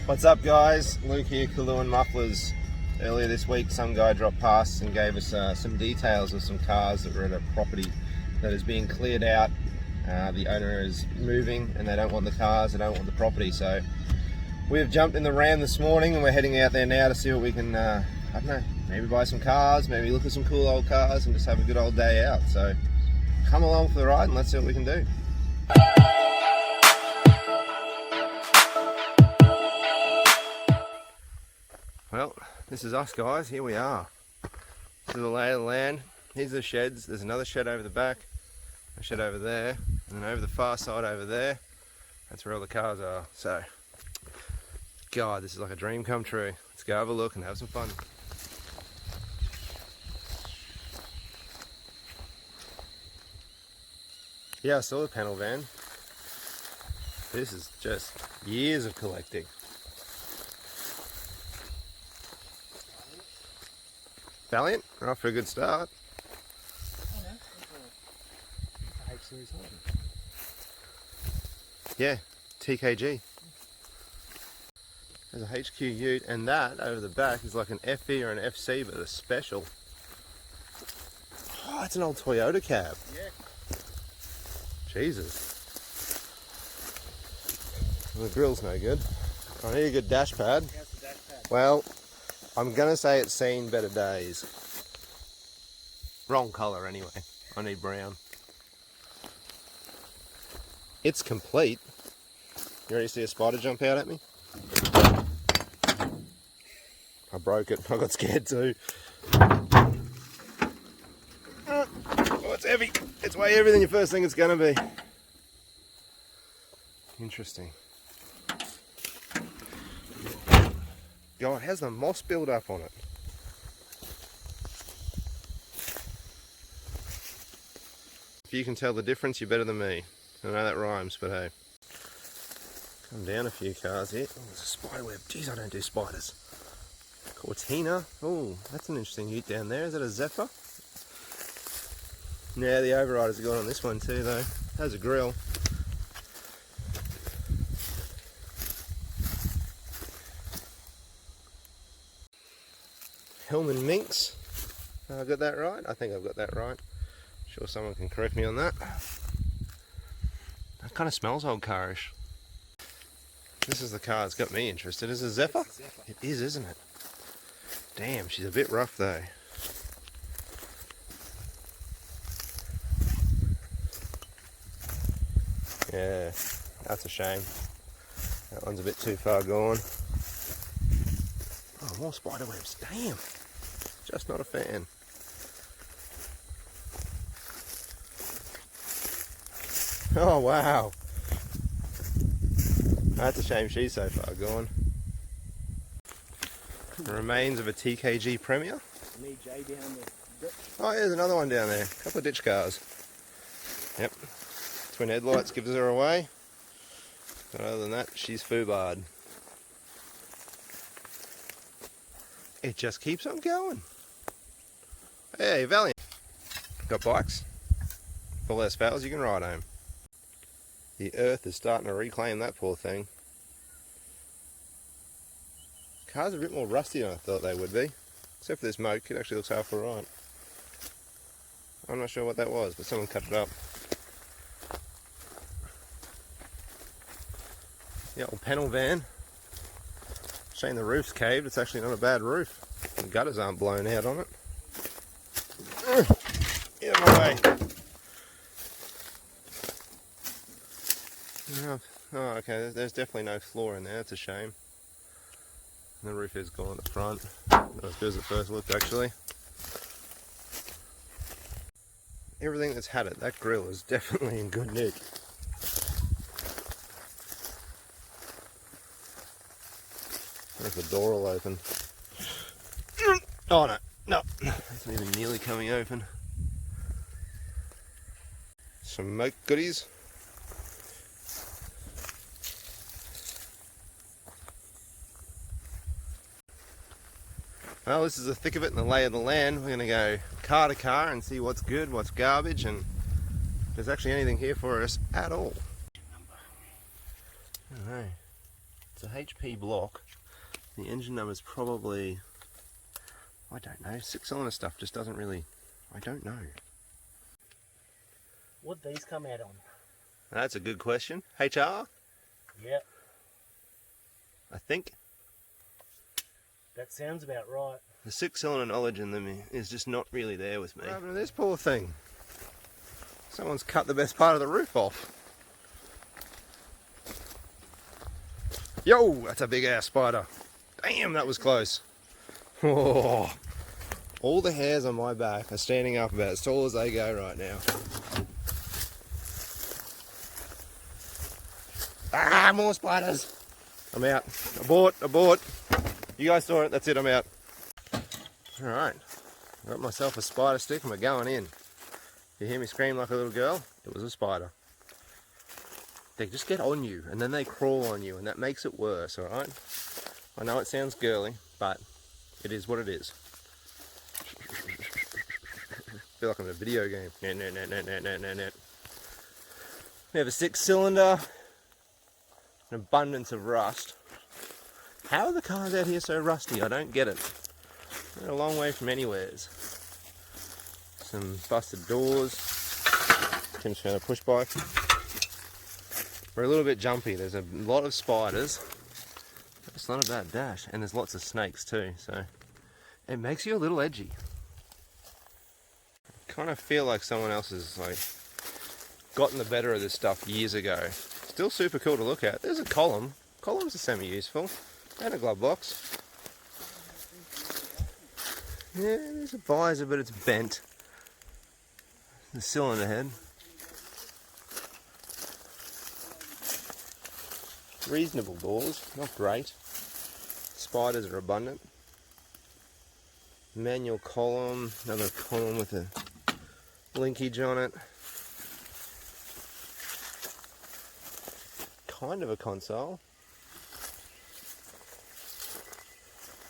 What's up guys, Luke here, Kaluan Mufflers. Earlier this week some guy dropped past and gave us some details of some cars that were at a property that is being cleared out. The owner is moving and they don't want the cars, they don't want the property, so we've jumped in the Ram this morning and we're heading out there now to see what we can, I don't know, maybe buy some cars, maybe look at some cool old cars and just have a good old day out. So come along for the ride and let's see what we can do. Well, this is us guys, here we are. This is the lay of the land. Here's the sheds, there's another shed over the back, a shed over there, and then over the far side over there, that's where all the cars are. So, God, this is like a dream come true. Let's go have a look and have some fun. Yeah, I saw the panel van. This is just years of collecting. Valiant, we're off for a good start. Yeah, TKG. There's a HQ Ute, and that over the back is like an FE or an FC, but a special. Oh, it's an old Toyota cab. Yeah. Jesus. The grill's no good. I need a good dash pad. How's the dash pad? Well, I'm gonna say it's seen better days. Wrong colour anyway. I need brown. It's complete. You ready to see a spider jump out at me? I broke it. I got scared too. Oh, it's heavy. It's way heavier than you first think it's gonna be. Interesting. God, it has the moss build up on it. If you can tell the difference, you're better than me. I know that rhymes, but hey. Come down a few cars here. Oh, there's a spider web. Jeez, I don't do spiders. Cortina. Oh, that's an interesting ute down there. Is that a Zephyr? Yeah, the overrider's got on this one too, though. There's a grill. Hillman Minx. I got that right? I think I've got that right. Sure someone can correct me on that. That kind of smells old carish. This is the car that's got me interested. Is it a Zephyr? It is, isn't it? Damn, she's a bit rough though. Yeah, that's a shame. That one's a bit too far gone. Oh, more spider webs. Damn. Just not a fan. Oh wow. That's a shame she's so far gone. The remains of a TKG Premier. Need Jay down there. Oh, there's another one down there. A couple of ditch cars. Yep. Twin headlights gives her away. But other than that, she's foobarred. It just keeps on going. Hey, Valiant. Got bikes? For less fails, you can ride home. The earth is starting to reclaim that poor thing. Cars are a bit more rusty than I thought they would be. Except for this moke, it actually looks half alright. I'm not sure what that was, but someone cut it up. The old panel van. Shame the roof's caved, it's actually not a bad roof. The gutters aren't blown out on it. Get out of my way. Oh, okay, there's definitely no floor in there, that's a shame. And the roof is gone at the front. Not as good as it first looked actually. Everything that's had it, that grill is definitely in good nick. There's the door all open. Oh no, no, it's not even nearly coming open. Some moke goodies. Well, this is the thick of it in the lay of the land. We're going to go car to car and see what's good, what's garbage, and if there's actually anything here for us at all. I don't know. It's a HP block. The engine number is probably, I don't know, 6-cylinder stuff just doesn't really, I don't know. What these come out on? That's a good question. HR? Yep, I think. that sounds about right. The 6-cylinder knowledge in them is just not really there with me. What happened to this poor thing? Someone's cut the best part of the roof off. Yo, that's a big ass spider. Damn, that was close. Oh, all the hairs on my back are standing up about as tall as they go right now. Ah, more spiders. I'm out. Abort, abort. You guys saw it, that's it, I'm out. Alright, got myself a spider stick and we're going in. You hear me scream like a little girl? It was a spider. They just get on you and then they crawl on you and that makes it worse, alright? I know it sounds girly, but it is what it is. I feel like I'm in a video game. We have a 6-cylinder, an abundance of rust. How are the cars out here so rusty? I don't get it. They're a long way from anywheres. Some busted doors. Tim's found a push bike. We're a little bit jumpy. There's a lot of spiders. It's not a bad dash. And there's lots of snakes too, so it makes you a little edgy. I kind of feel like someone else has gotten the better of this stuff years ago. Still super cool to look at. There's a column. Columns are semi-useful. And a glove box. Yeah, there's a visor, but it's bent. The cylinder head. Reasonable doors, not great. Spiders are abundant. Manual column, another column with a linkage on it. Kind of a console.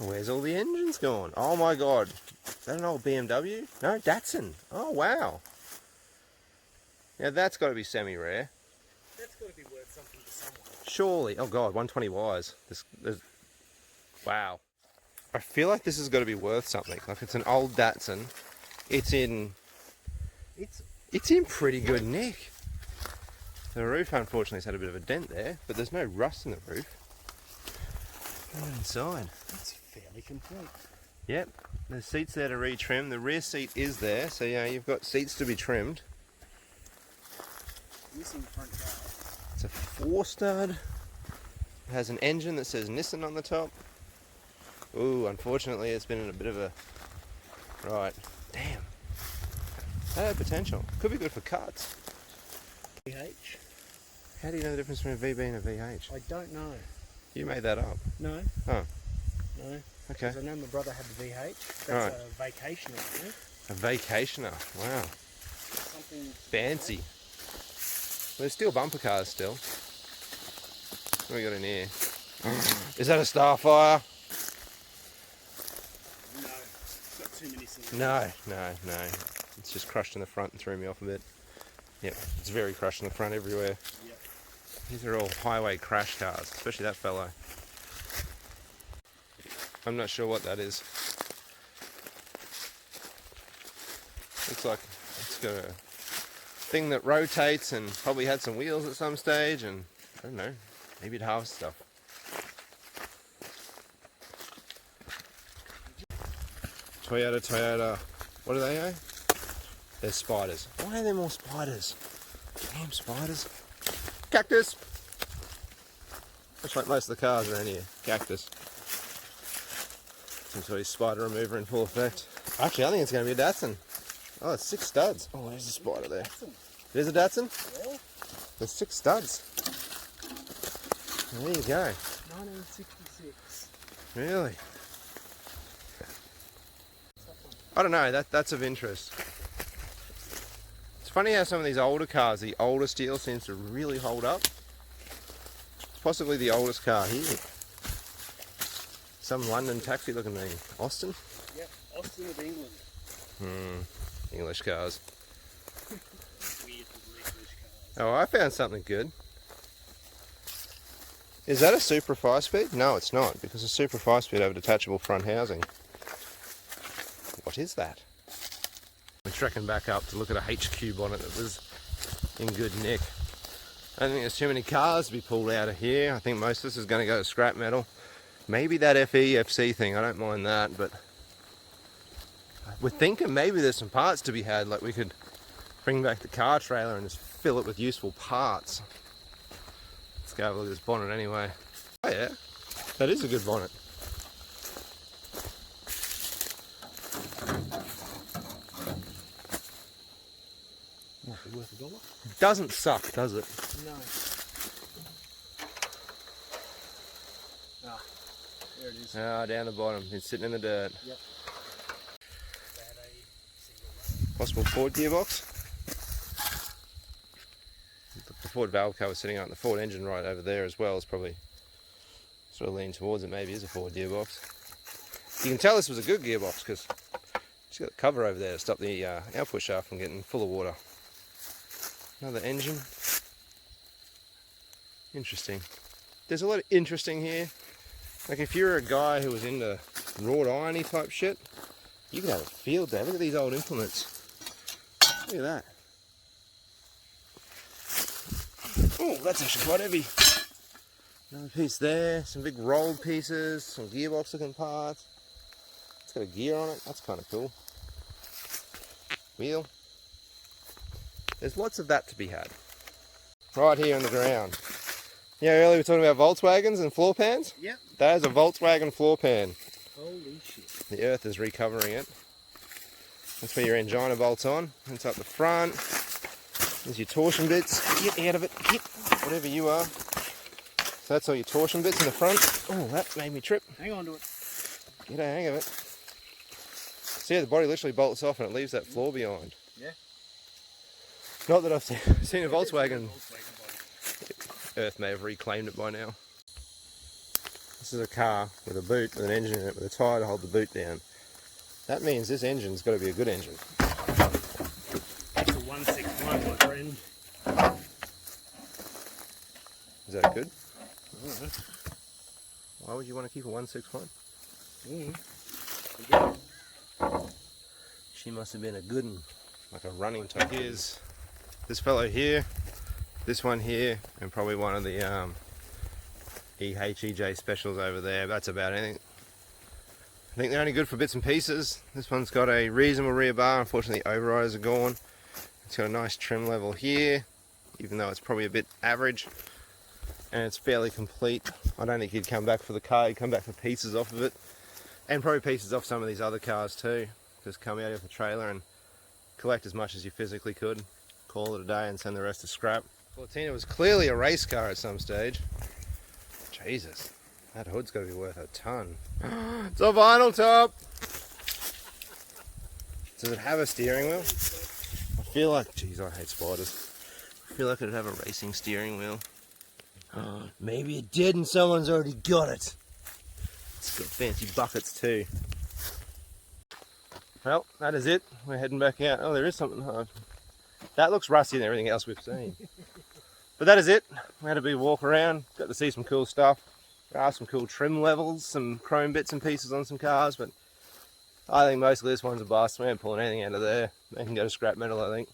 Where's all the engines gone? Oh my god. Is that an old BMW? No, Datsun. Oh wow. Now that's got to be semi-rare. That's got to be worth something to someone. Surely. Oh god, 120 wires. Wow. I feel like this has got to be worth something. Like it's an old Datsun. It's in pretty good nick. The roof unfortunately has had a bit of a dent there, but there's no rust in the roof. Right inside. That's fairly complete. Yep, there's seats there to retrim. The rear seat is there, so yeah, you've got seats to be trimmed. Missing front guard. It's a 4-stud. It has an engine that says Nissan on the top. Ooh, unfortunately it's been in a bit of a... Right, damn. That had potential. Could be good for cuts. VH? How do you know the difference between a VB and a VH? I don't know. You made that up. No. Oh. No. Okay. 'Cause I know my brother had the VH. That's Right. a vacationer, I think. A vacationer. Wow. Something Fancy. Well, there's still bumper cars still. What do we got in here? Is that a Starfire? No. It's got too many cylinders. No. It's just crushed in the front and threw me off a bit. Yep, it's very crushed in the front everywhere. Yep. These are all highway crash cars, especially that fellow. I'm not sure what that is. Looks like it's got a thing that rotates and probably had some wheels at some stage, and I don't know, maybe it halves stuff. Toyota. What are they? There's spiders. Why are there more spiders? Damn spiders. Cactus! Looks like most of the cars around here. Cactus. Some sort of spider remover in full effect. Actually, I think it's going to be a Datsun. Oh, it's 6 studs. Oh, there's a spider there. It is a Datsun? Yeah. There's 6 studs. There you go. 1966. Really? I don't know, that's of interest. It's funny how some of these older cars, the older steel seems to really hold up. It's possibly the oldest car here. Some London taxi looking thing. Austin? Yep, Austin of England. English cars. Weird little English cars. Oh, I found something good. Is that a Supra 5-speed? No, it's not, because a Supra 5-speed have detachable front housing. What is that? We're trekking back up to look at a HQ bonnet that was in good nick. I don't think there's too many cars to be pulled out of here. I think most of this is going to go to scrap metal. Maybe that FE/FC thing, I don't mind that, but we're thinking maybe there's some parts to be had, like we could bring back the car trailer and just fill it with useful parts. Let's go have a look at this bonnet anyway. Oh yeah, that is a good bonnet. Might be worth $1. It doesn't suck, does it? No. Ah, there it is. Ah, down the bottom. It's sitting in the dirt. Yep. Possible Ford gearbox. The Ford valve cover sitting out, and the Ford engine right over there as well is probably sort of leaning towards it. Maybe is a Ford gearbox. You can tell this was a good gearbox because it's got a cover over there to stop the output shaft from getting full of water. Another engine. Interesting. There's a lot of interesting here. Like if you're a guy who was into wrought irony type shit, you could have a field day. Look at these old implements. Look at that. Oh, that's actually quite heavy. Another piece there, some big rolled pieces, some gearbox looking parts. It's got a gear on it, that's kind of cool. Wheel. There's lots of that to be had. Right here on the ground. Yeah, earlier we were talking about Volkswagens and floor pans? Yep. That is a Volkswagen floor pan. Holy shit. The earth is recovering it. That's where your angina bolts on. It's up the front. There's your torsion bits. Get out of it. Get whatever you are. So that's all your torsion bits in the front. Oh, that made me trip. Hang on to it. Get a hang of it. So yeah, the body literally bolts off and it leaves that floor behind. Yeah. Not that I've seen a Volkswagen. Earth may have reclaimed it by now. This is a car with a boot, with an engine in it, with a tyre to hold the boot down. That means this engine's got to be a good engine. That's a 161, my friend. Is that good? Alright. Why would you want to keep a 161? She must have been a good one, like a running type. Here's this fellow here, this one here, and probably one of the EHEJ specials over there. That's about anything. I think they're only good for bits and pieces. This one's got a reasonable rear bar. Unfortunately, the overriders are gone. It's got a nice trim level here, even though it's probably a bit average. And it's fairly complete. I don't think he'd come back for the car. He'd come back for pieces off of it. And probably pieces off some of these other cars too. Just come out here with the trailer and collect as much as you physically could. Call it a day and send the rest to scrap. Cortina was clearly a race car at some stage. Jesus. That hood's got to be worth a ton. It's a vinyl top! Does it have a steering wheel? I feel like, geez, I hate spiders. I feel like it'd have a racing steering wheel. Maybe it did and someone's already got it. It's got fancy buckets too. Well, that is it. We're heading back out. Oh, there is something. That looks rusty than everything else we've seen. But that is it. We had a big walk around. Got to see some cool stuff. There are some cool trim levels, some chrome bits and pieces on some cars, but I think most of this one's a bust. We ain't pulling anything out of there. They can go to scrap metal, I think.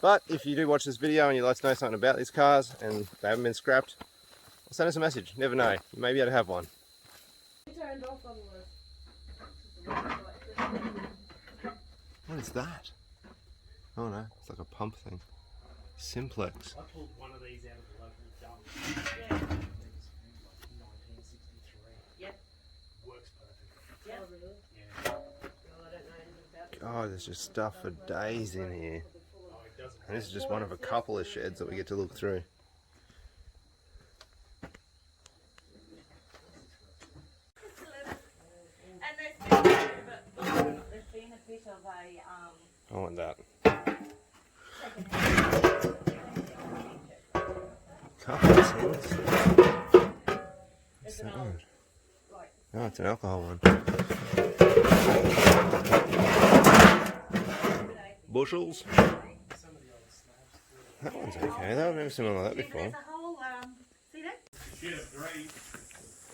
But if you do watch this video and you'd like to know something about these cars and they haven't been scrapped, send us a message. You never know. You may be able to have one. What is that? Oh no, it's like a pump thing. Simplex. I pulled one of these out of the local dump. Yeah. 1963. Yep. Works perfect. Yep. Yeah. Well, I don't know anything about it. Oh, there's just stuff for days in here. Oh, it doesn't. And this is just one of a couple of sheds that we get to look through. And there's been a bit of a I want that. Couple of cents. What's that one? Oh, it's an alcohol one. Bushels. That one's okay. I've never seen one like that before. There's a whole, see that? Shed of green.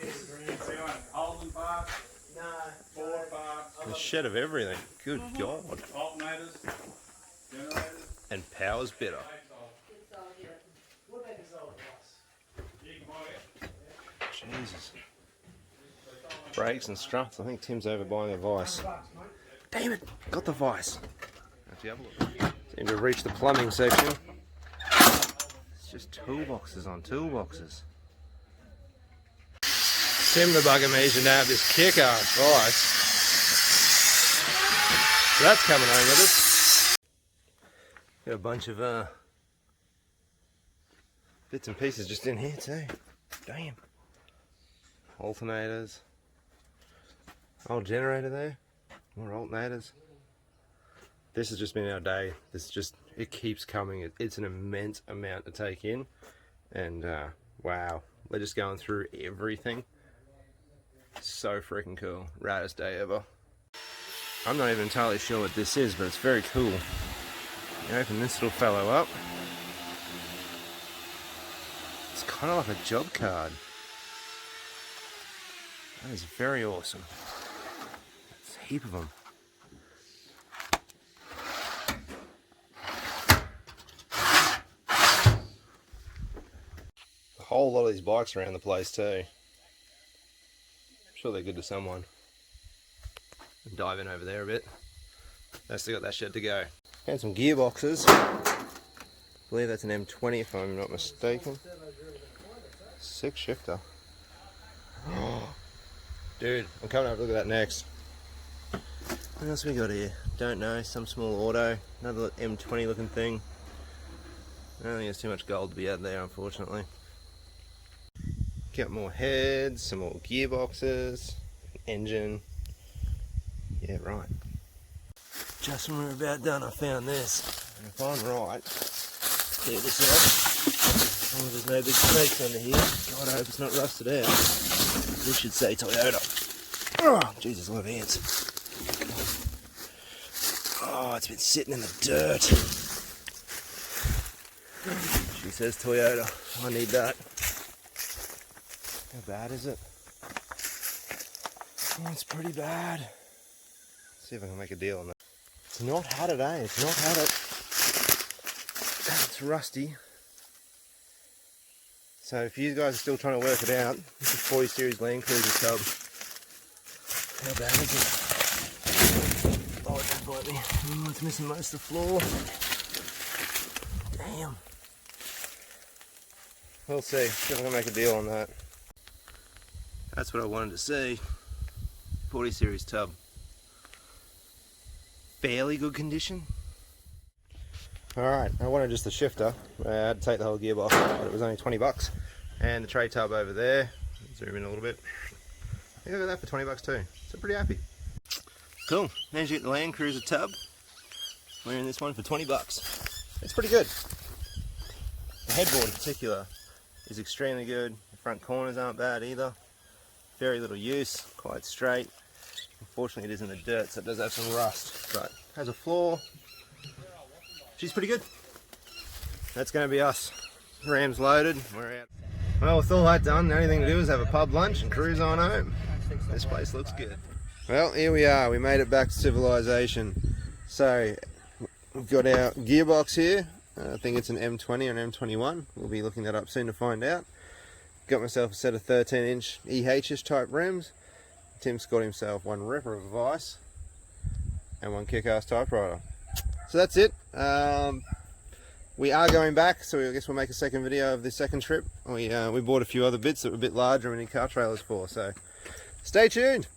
See on Holden parts, Ford parts, A shed of everything. Good God. alternators, generators. And power's better. What about this old house? You can buy it. Jesus. Brakes and struts. I think Tim's over buying a vice. Damn it! Got the vice. Have to have a look. Seem to have reached the plumbing section. It's just toolboxes on toolboxes. Tim the bugger me should have this kick-ass vice. So that's coming home with us. Got a bunch of bits and pieces just in here too. Damn. Alternators. Old generator there. More alternators. This has just been our day. This just, it keeps coming. It's an immense amount to take in. And wow, we're just going through everything. So freaking cool. Raddest day ever. I'm not even entirely sure what this is, but it's very cool. You open this little fellow up. It's kind of like a job card. That is very awesome. There's a heap of them. A whole lot of these bikes around the place too. I'm sure they're good to someone. Dive in over there a bit. They've still got that shed to go. And some gearboxes. I believe that's an M20 if I'm not mistaken. 6 shifter. Dude, I'm coming over to look at that next. What else we got here? Don't know, some small auto. Another M20 looking thing. I don't think there's too much gold to be out there, unfortunately. Got more heads, some more gearboxes, engine. Yeah, right. Just when we were about done, I found this. And if I'm right, clear this out. As long as there's no big snakes under here. God, I hope it's not rusted out. This should say Toyota. Oh, Jesus, a lot of ants. Oh, it's been sitting in the dirt. She says Toyota. I need that. How bad is it? Oh, it's pretty bad. Let's see if I can make a deal on that. It's not had it, eh? It's not had it. It's rusty. So if you guys are still trying to work it out, this is 40 Series Land Cruiser tub. How bad is it? Oh, it didn't bite me. Oh, it's missing most of the floor. Damn. We'll see. See if I can make a deal on that. That's what I wanted to see. 40 Series tub. Fairly good condition. Alright, I wanted just the shifter. I had to take the whole gearbox, but it was only 20 bucks. And the tray tub over there. Zoom in a little bit. I think I got that for 20 bucks too. So pretty happy. Cool. Managed to get the Land Cruiser tub. We're in this one for 20 bucks. It's pretty good. The headboard in particular is extremely good. The front corners aren't bad either. Very little use, quite straight. Unfortunately it is in the dirt, so it does have some rust, but has a floor. She's pretty good. That's going to be us. Ram's loaded, we're out. Well, with all that done, the only thing to do is have a pub lunch and cruise on home. This place looks good. Well, here we are. We made it back to civilization. So, we've got our gearbox here. I think it's an M20 or an M21. We'll be looking that up soon to find out. Got myself a set of 13-inch EHS type rims. Tim's got himself one ripper of a vice and one kick-ass typewriter. So that's it. We are going back, so I guess we'll make a second video of this second trip. We bought a few other bits that were a bit larger and we need car trailers for, so stay tuned.